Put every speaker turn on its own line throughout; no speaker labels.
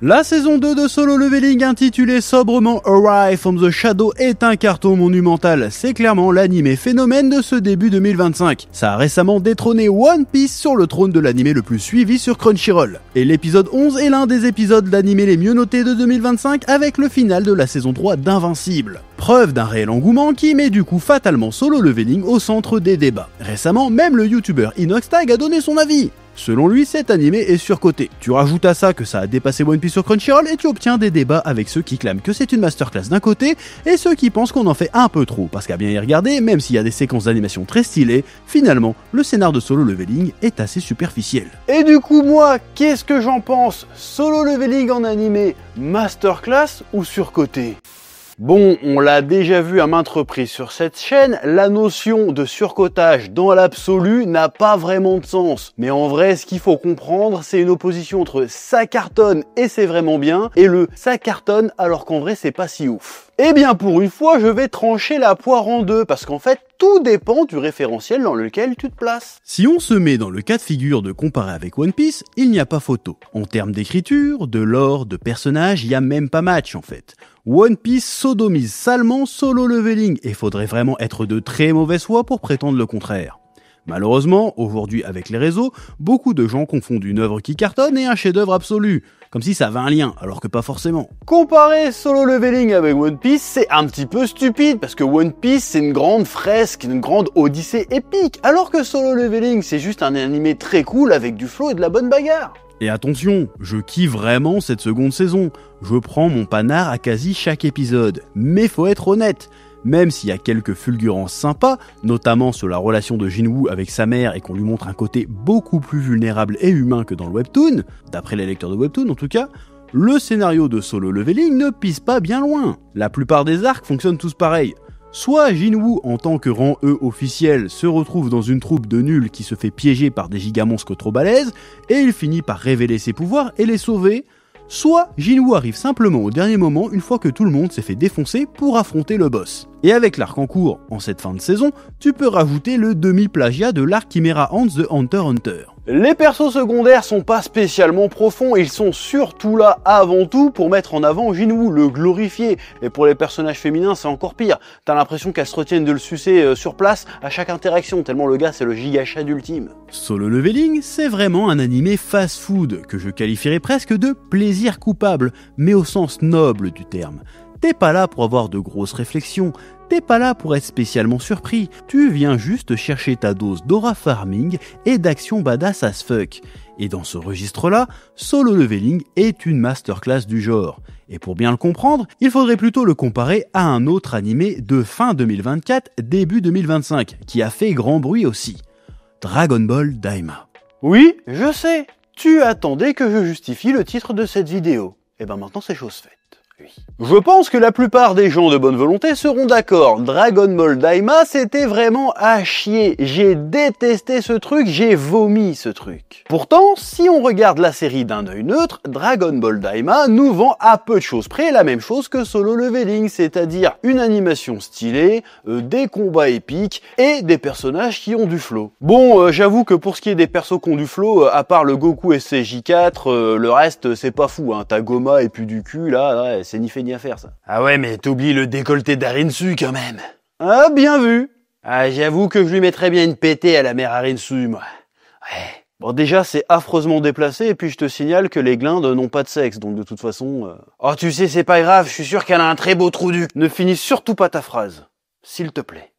La saison 2 de Solo Leveling intitulée sobrement Arise from the Shadow est un carton monumental. C'est clairement l'anime phénomène de ce début 2025. Ça a récemment détrôné One Piece sur le trône de l'anime le plus suivi sur Crunchyroll. Et l'épisode 11 est l'un des épisodes d'anime les mieux notés de 2025 avec le final de la saison 3 d'Invincible. Preuve d'un réel engouement qui met du coup fatalement Solo Leveling au centre des débats. Récemment, même le youtubeur Inoxtag a donné son avis. Selon lui, cet animé est surcoté. Tu rajoutes à ça que ça a dépassé One Piece sur Crunchyroll et tu obtiens des débats avec ceux qui clament que c'est une masterclass d'un côté et ceux qui pensent qu'on en fait un peu trop, parce qu'à bien y regarder, même s'il y a des séquences d'animation très stylées, finalement, le scénar de Solo Leveling est assez superficiel. Et du coup, moi, qu'est-ce que j'en pense? Solo Leveling en animé, masterclass ou surcoté? Bon, on l'a déjà vu à maintes reprises sur cette chaîne, la notion de surcotage dans l'absolu n'a pas vraiment de sens. Mais en vrai, ce qu'il faut comprendre, c'est une opposition entre ça cartonne et c'est vraiment bien, et le ça cartonne alors qu'en vrai c'est pas si ouf. Eh bien pour une fois, je vais trancher la poire en deux, parce qu'en fait, tout dépend du référentiel dans lequel tu te places. Si on se met dans le cas de figure de comparer avec One Piece, il n'y a pas photo. En termes d'écriture, de lore, de personnages, il n'y a même pas match en fait. One Piece sodomise salement Solo Leveling et faudrait vraiment être de très mauvaise foi pour prétendre le contraire. Malheureusement, aujourd'hui avec les réseaux, beaucoup de gens confondent une œuvre qui cartonne et un chef-d'œuvre absolu, comme si ça avait un lien, alors que pas forcément. Comparer Solo Leveling avec One Piece, c'est un petit peu stupide, parce que One Piece c'est une grande fresque, une grande odyssée épique, alors que Solo Leveling c'est juste un animé très cool avec du flow et de la bonne bagarre. Et attention, je kiffe vraiment cette seconde saison, je prends mon panard à quasi chaque épisode, mais faut être honnête, même s'il y a quelques fulgurances sympas, notamment sur la relation de Jinwoo avec sa mère et qu'on lui montre un côté beaucoup plus vulnérable et humain que dans le webtoon, d'après les lecteurs de webtoon en tout cas, le scénario de Solo Leveling ne pisse pas bien loin. La plupart des arcs fonctionnent tous pareil. Soit Jinwoo, en tant que rang E officiel, se retrouve dans une troupe de nuls qui se fait piéger par des gigamonsques trop balèzes, et il finit par révéler ses pouvoirs et les sauver, soit Jinwoo arrive simplement au dernier moment une fois que tout le monde s'est fait défoncer pour affronter le boss. Et avec l'arc en cours, en cette fin de saison, tu peux rajouter le demi-plagiat de l'arc Chimera Ants de Hunter x Hunter. Les persos secondaires sont pas spécialement profonds, ils sont surtout là avant tout pour mettre en avant Jinwoo, le glorifier. Et pour les personnages féminins, c'est encore pire. T'as l'impression qu'elles se retiennent de le sucer sur place à chaque interaction, tellement le gars c'est le giga-chat ultime. Solo Leveling, c'est vraiment un animé fast-food, que je qualifierais presque de plaisir coupable, mais au sens noble du terme. T'es pas là pour avoir de grosses réflexions, t'es pas là pour être spécialement surpris, tu viens juste chercher ta dose d'aura farming et d'action badass as fuck. Et dans ce registre-là, Solo Leveling est une masterclass du genre. Et pour bien le comprendre, il faudrait plutôt le comparer à un autre animé de fin 2024, début 2025, qui a fait grand bruit aussi. Dragon Ball Daima. Oui, je sais, tu attendais que je justifie le titre de cette vidéo. Et ben maintenant c'est chose faite. Oui. Je pense que la plupart des gens de bonne volonté seront d'accord. Dragon Ball Daima, c'était vraiment à chier. J'ai détesté ce truc, j'ai vomi ce truc. Pourtant, si on regarde la série d'un œil neutre, Dragon Ball Daima nous vend à peu de choses près la même chose que Solo Leveling, c'est-à-dire une animation stylée, des combats épiques et des personnages qui ont du flow. Bon, j'avoue que pour ce qui est des persos qui ont du flow, à part le Goku SCJ4, le reste c'est pas fou, hein. T'as Goma et puis du cul là, ouais, c'est ni fait ni à faire ça. Ah ouais, mais t'oublies le décolleté d'Arinsu quand même. Ah, bien vu. Ah, j'avoue que je lui mettrais bien une pétée à la mère Arinsu, moi. Ouais. Bon, déjà, c'est affreusement déplacé, et puis je te signale que les glindes n'ont pas de sexe, donc de toute façon... Oh, tu sais, c'est pas grave, je suis sûr qu'elle a un très beau trou du... Ne finis surtout pas ta phrase. S'il te plaît.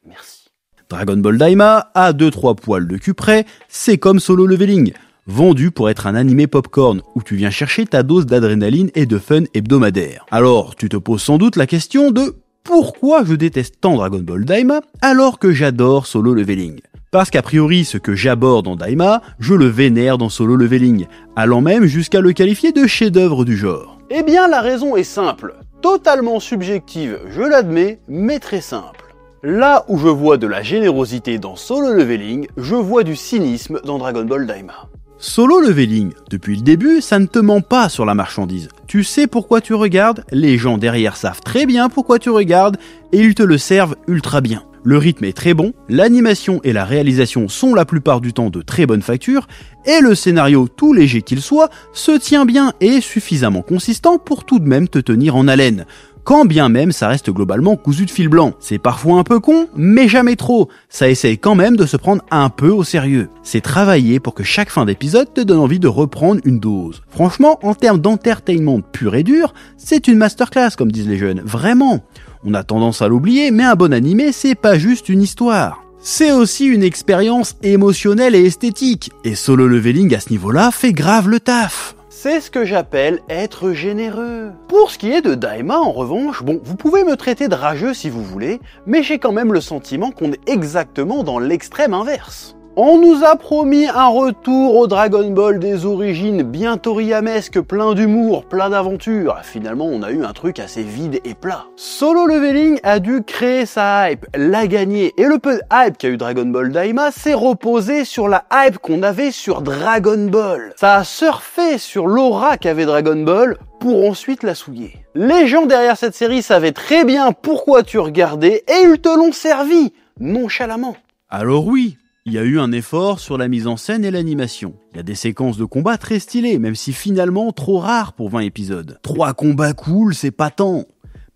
Merci. Dragon Ball Daima, à 2-3 poils de cul près, c'est comme Solo Leveling. Vendu pour être un animé popcorn, où tu viens chercher ta dose d'adrénaline et de fun hebdomadaire. Alors, tu te poses sans doute la question de pourquoi je déteste tant Dragon Ball Daima alors que j'adore Solo Leveling. Parce qu'a priori, ce que j'aborde dans Daima, je le vénère dans Solo Leveling, allant même jusqu'à le qualifier de chef-d'œuvre du genre. Eh bien, la raison est simple, totalement subjective, je l'admets, mais très simple. Là où je vois de la générosité dans Solo Leveling, je vois du cynisme dans Dragon Ball Daima. Solo Leveling, depuis le début, ça ne te ment pas sur la marchandise. Tu sais pourquoi tu regardes, les gens derrière savent très bien pourquoi tu regardes, et ils te le servent ultra bien. Le rythme est très bon, l'animation et la réalisation sont la plupart du temps de très bonne facture, et le scénario, tout léger qu'il soit, se tient bien et est suffisamment consistant pour tout de même te tenir en haleine. Quand bien même ça reste globalement cousu de fil blanc. C'est parfois un peu con, mais jamais trop. Ça essaye quand même de se prendre un peu au sérieux. C'est travaillé pour que chaque fin d'épisode te donne envie de reprendre une dose. Franchement, en termes d'entertainment pur et dur, c'est une masterclass comme disent les jeunes, vraiment. On a tendance à l'oublier, mais un bon animé, c'est pas juste une histoire. C'est aussi une expérience émotionnelle et esthétique. Et Solo Leveling à ce niveau-là fait grave le taf. C'est ce que j'appelle être généreux. Pour ce qui est de Daima, en revanche, bon, vous pouvez me traiter de rageux si vous voulez, mais j'ai quand même le sentiment qu'on est exactement dans l'extrême inverse. On nous a promis un retour au Dragon Ball des origines bien toriyamesque, plein d'humour, plein d'aventures. Finalement, on a eu un truc assez vide et plat. Solo Leveling a dû créer sa hype, la gagner, et le peu de hype qu'a eu Dragon Ball Daima s'est reposé sur la hype qu'on avait sur Dragon Ball. Ça a surfé sur l'aura qu'avait Dragon Ball pour ensuite la souiller. Les gens derrière cette série savaient très bien pourquoi tu regardais et ils te l'ont servi, nonchalamment. Alors oui, il y a eu un effort sur la mise en scène et l'animation. Il y a des séquences de combat très stylées, même si finalement trop rares pour 20 épisodes. 3 combats cool, c'est pas tant.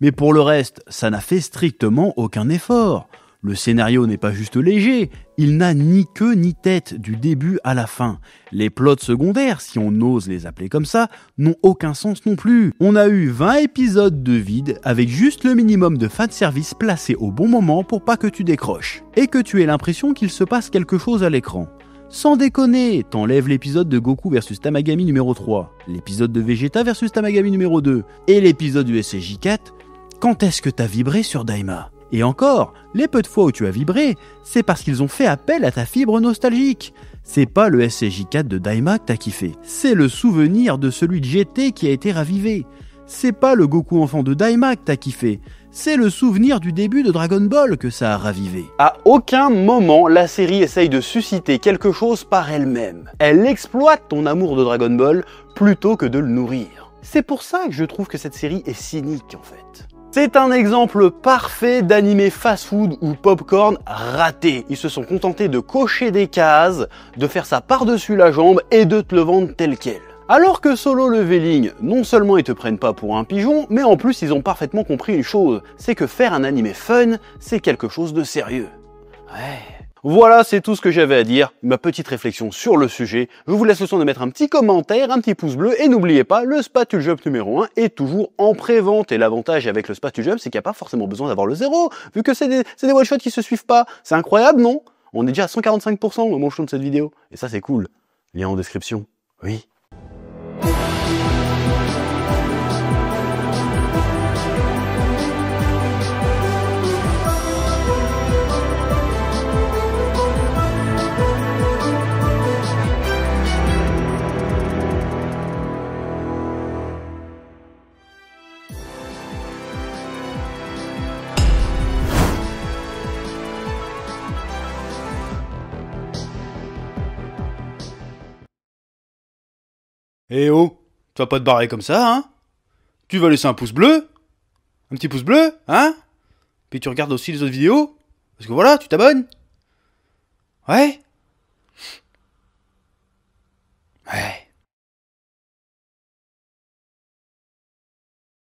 Mais pour le reste, ça n'a fait strictement aucun effort. Le scénario n'est pas juste léger, il n'a ni queue ni tête du début à la fin. Les plots secondaires, si on ose les appeler comme ça, n'ont aucun sens non plus. On a eu 20 épisodes de vide avec juste le minimum de fanservice placé au bon moment pour pas que tu décroches. Et que tu aies l'impression qu'il se passe quelque chose à l'écran. Sans déconner, t'enlèves l'épisode de Goku versus Tamagami numéro 3, l'épisode de Vegeta versus Tamagami numéro 2 et l'épisode du SSJ4, quand est-ce que t'as vibré sur Daima ? Et encore, les peu de fois où tu as vibré, c'est parce qu'ils ont fait appel à ta fibre nostalgique. C'est pas le SSJ4 de Daima que t'as kiffé, c'est le souvenir de celui de GT qui a été ravivé. C'est pas le Goku enfant de Daima que t'as kiffé, c'est le souvenir du début de Dragon Ball que ça a ravivé. À aucun moment, la série essaye de susciter quelque chose par elle-même. Elle exploite ton amour de Dragon Ball plutôt que de le nourrir. C'est pour ça que je trouve que cette série est cynique en fait. C'est un exemple parfait d'animé fast-food ou popcorn raté. Ils se sont contentés de cocher des cases, de faire ça par-dessus la jambe et de te le vendre tel quel. Alors que Solo Leveling, non seulement ils te prennent pas pour un pigeon, mais en plus ils ont parfaitement compris une chose, c'est que faire un animé fun, c'est quelque chose de sérieux. Ouais. Voilà, c'est tout ce que j'avais à dire, ma petite réflexion sur le sujet. Je vous laisse le soin de mettre un petit commentaire, un petit pouce bleu, et n'oubliez pas, le Spatule Jump numéro 1 est toujours en pré-vente. Et l'avantage avec le Spatule Jump, c'est qu'il n'y a pas forcément besoin d'avoir le 0, vu que c'est des one-shots qui se suivent pas. C'est incroyable, non? On est déjà à 145% au moment où je tourne cette vidéo. Et ça, c'est cool. Lien en description. Oui. Eh oh, tu vas pas te barrer comme ça, hein? Tu vas laisser un pouce bleu? Un petit pouce bleu, hein? Puis tu regardes aussi les autres vidéos? Parce que voilà, tu t'abonnes? Ouais? Ouais.